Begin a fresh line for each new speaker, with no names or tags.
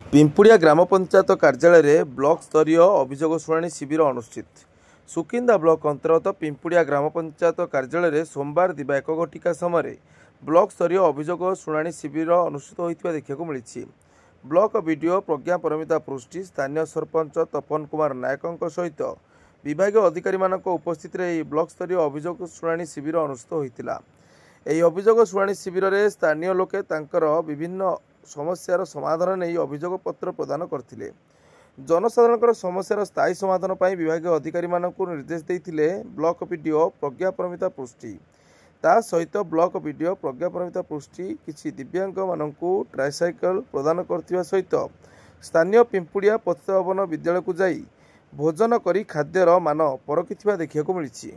पिंपुड़िया ग्राम पंचायत कार्यालय ब्लॉक स्तरीय अभियोग शुणाणी शिविर अनुष्ठित। सुकिंदा ब्लॉक अंतर्गत पिंपुड़िया ग्राम पंचायत कार्यालय सोमवार दिवा 1 घटिका समय ब्लॉक स्तरीय अभियोग शुणाणी शिविर अनुष्ठित होता देखा मिली। ब्लॉक बीडीओ प्रज्ञा परमिता पृष्टि, स्थानीय सरपंच तपन कुमार नायकों सहित विभाग अधिकारी उपस्थित ब्लॉक स्तरीय अभियोग शुणाणी शिविर अनुष्ठित होता। यह अभियोग शुणाणी शिविर में स्थानीय लोके विभिन्न समस्यार समाधान नहीं अभियोग पत्र प्रदान करथिले। जनसाधारण समस्यार स्थायी समाधान पर विभाग अधिकारी निर्देश देते ब्लॉक बीडीओ प्रज्ञा परमिता पृष्टि। ता सहित ब्लॉक बीडीओ प्रज्ञा परमिता पृष्टि किसी दिव्यांग मानू ट्राइसाइकल प्रदान करथिबा सहित स्थानीय पिंपुड़िया पतित भवन विद्यालय को जाई भोजन करी खाद्यर मान परखिथिबा देखिବାକୁ मिलिछि।